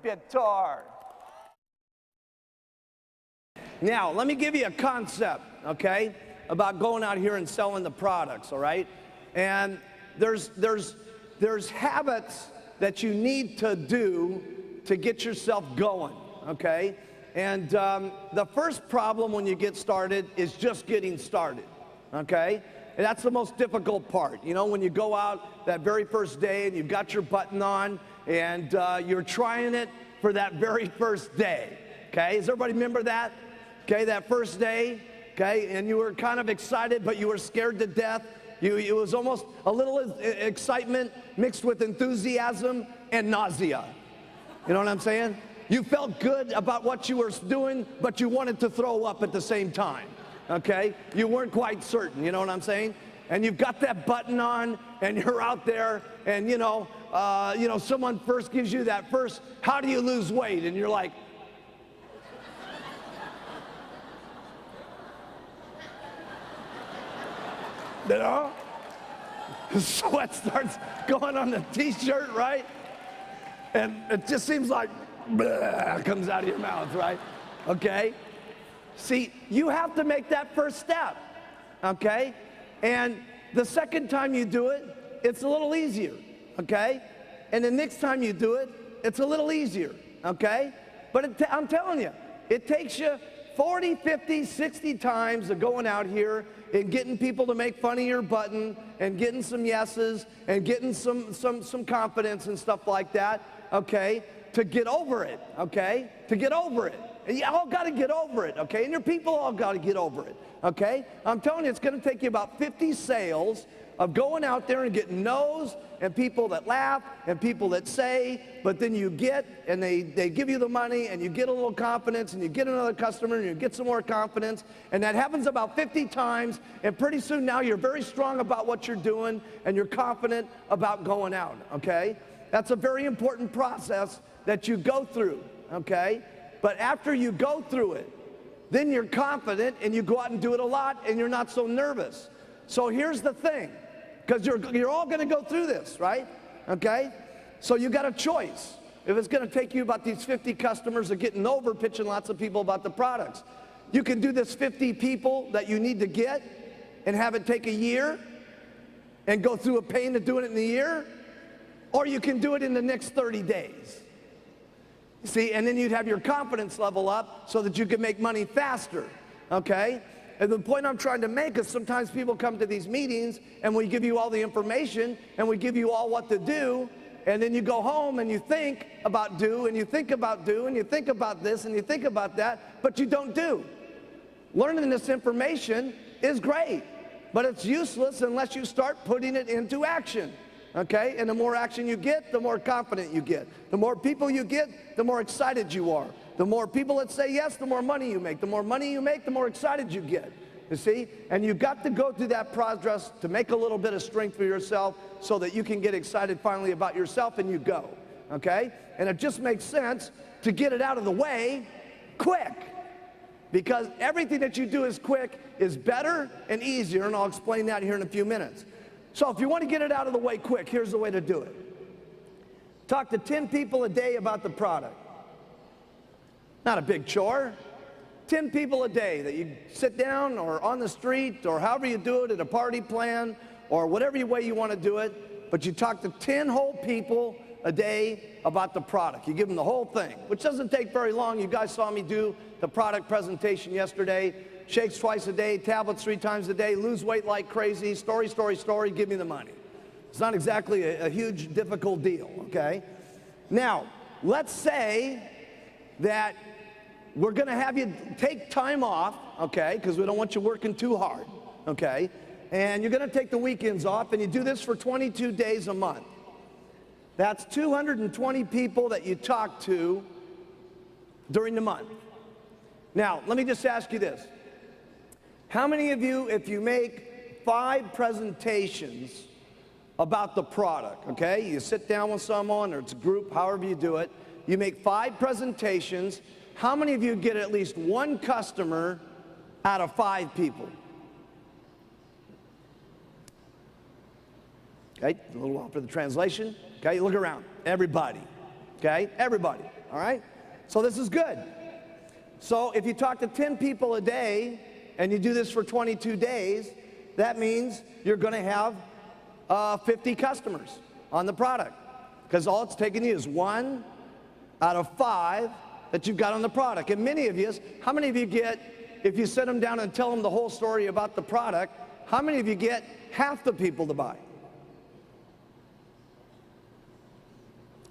Guitar. Now, let me give you a concept, okay, about going out here and selling the products, all right? And there's habits that you need to do to get yourself going, okay? And the first problem when you get started is just getting started, okay? And that's the most difficult part. You know, when you go out that very first day and you've got your button on and you're trying it for that very first day, okay? Does everybody remember that? Okay, that first day, okay? And you were kind of excited, but you were scared to death. It was almost a little excitement mixed with enthusiasm and nausea. You know what I'm saying? You felt good about what you were doing, but you wanted to throw up at the same time, okay? You weren't quite certain, you know what I'm saying? And you've got that button on, and you're out there, and you know, someone first gives you that first, how do you lose weight? And you're like, you know? Sweat starts going on the t-shirt, right? And it just seems like comes out of your mouth, right? Okay? See, you have to make that first step, okay? And the second time you do it, it's a little easier, okay? And the next time you do it, it's a little easier, okay? But I'm telling you, it takes you 40, 50, 60 times of going out here and getting people to make fun of your button and getting some yeses and getting some confidence and stuff like that, okay, to get over it, okay, to get over it. And you all got to get over it, okay, and your people all got to get over it, okay. I'm telling you, it's going to take you about 50 sales of going out there and getting no's and people that laugh and people that say, but then you get, and they give you the money and you get a little confidence and you get another customer and you get some more confidence, and that happens about 50 times, and pretty soon now you're very strong about what you're doing and you're confident about going out, okay? That's a very important process that you go through, okay? But after you go through it, then you're confident and you go out and do it a lot and you're not so nervous. So here's the thing, because you're all going to go through this, right? Okay? So you got a choice. If it's going to take you about these 50 customers of getting over pitching lots of people about the products, you can do this 50 people that you need to get and have it take a year and go through a pain of doing it in a year, or you can do it in the next 30 days. See, and then you'd have your confidence level up so that you can make money faster, okay? And the point I'm trying to make is sometimes people come to these meetings and we give you all the information and we give you all what to do, and then you go home and you think about do, and you think about do, and you think about this and you think about that, but you don't do. Learning this information is great, but it's useless unless you start putting it into action. Okay, and the more action you get, the more confident you get. The more people you get, the more excited you are. The more people that say yes, the more money you make. The more money you make, the more excited you get. You see? And you've got to go through that process to make a little bit of strength for yourself so that you can get excited finally about yourself, and you go. Okay? And it just makes sense to get it out of the way quick. Because everything that you do is quick is better and easier, and I'll explain that here in a few minutes. So if you want to get it out of the way quick, here's the way to do it. Talk to 10 people a day about the product. Not a big chore. 10 people a day that you sit down or on the street or however you do it at a party plan or whatever way you want to do it, but you talk to 10 whole people a day about the product. You give them the whole thing, which doesn't take very long. You guys saw me do the product presentation yesterday. Shakes twice a day, tablets 3 times a day, lose weight like crazy, story, story, story, give me the money. It's not exactly a huge, difficult deal, okay? Now, let's say that we're going to have you take time off, okay, because we don't want you working too hard, okay? And you're going to take the weekends off, and you do this for 22 days a month. That's 220 people that you talk to during the month. Now, let me just ask you this. How many of you, if you make 5 presentations about the product, okay? You sit down with someone, or it's a group, however you do it, you make 5 presentations, how many of you get at least 1 customer out of 5 people? Okay, a little while for the translation. Okay, look around, everybody, okay? Everybody, all right? So this is good. So if you talk to 10 people a day and you do this for 22 days, that means you're going to have 50 customers on the product, because all it's taking you is 1 out of 5 that you've got on the product. And many of you, how many of you get, if you sit them down and tell them the whole story about the product, how many of you get half the people to buy?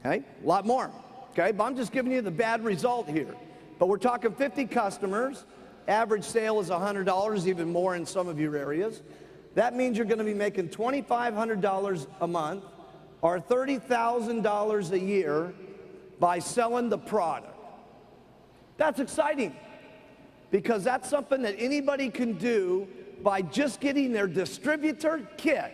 Okay, a lot more. Okay, but I'm just giving you the bad result here. But we're talking 50 customers. Average sale is $100, even more in some of your areas. That means you're going to be making $2,500 a month or $30,000 a year by selling the product. That's exciting, because that's something that anybody can do by just getting their distributor kit.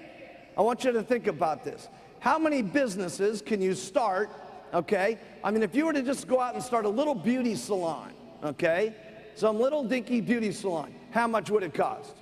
I want you to think about this. How many businesses can you start, okay? I mean, if you were to just go out and start a little beauty salon, okay? Some little dinky beauty salon, how much would it cost?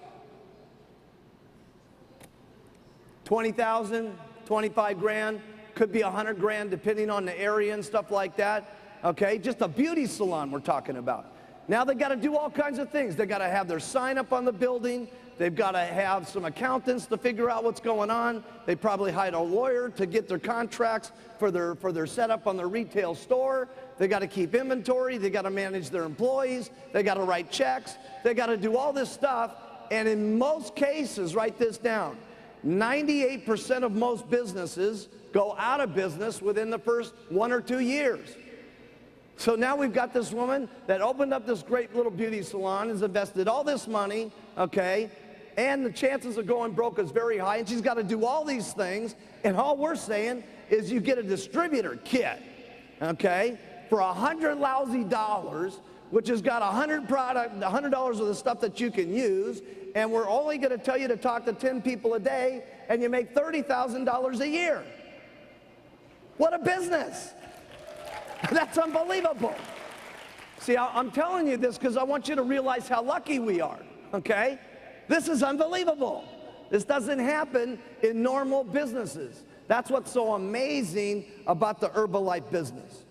20,000, 25 grand, could be 100 grand depending on the area and stuff like that. Okay, just a beauty salon we're talking about. Now they got to do all kinds of things. They got to have their sign up on the building. They've got to have some accountants to figure out what's going on. They probably hired a lawyer to get their contracts for their setup on their retail store. They got to keep inventory. They got to manage their employees. They got to write checks. They got to do all this stuff. And in most cases, write this down, 98% of most businesses go out of business within the first 1 or 2 years. So now we've got this woman that opened up this great little beauty salon, has invested all this money, okay, and the chances of going broke is very high, and she's got to do all these things, and all we're saying is you get a distributor kit, okay, for $100 lousy, which has got $100 of the stuff that you can use, and we're only going to tell you to talk to 10 people a day, and you make $30,000 a year. What a business! That's unbelievable. See, I'm telling you this because I want you to realize how lucky we are, okay? This is unbelievable. This doesn't happen in normal businesses. That's what's so amazing about the Herbalife business.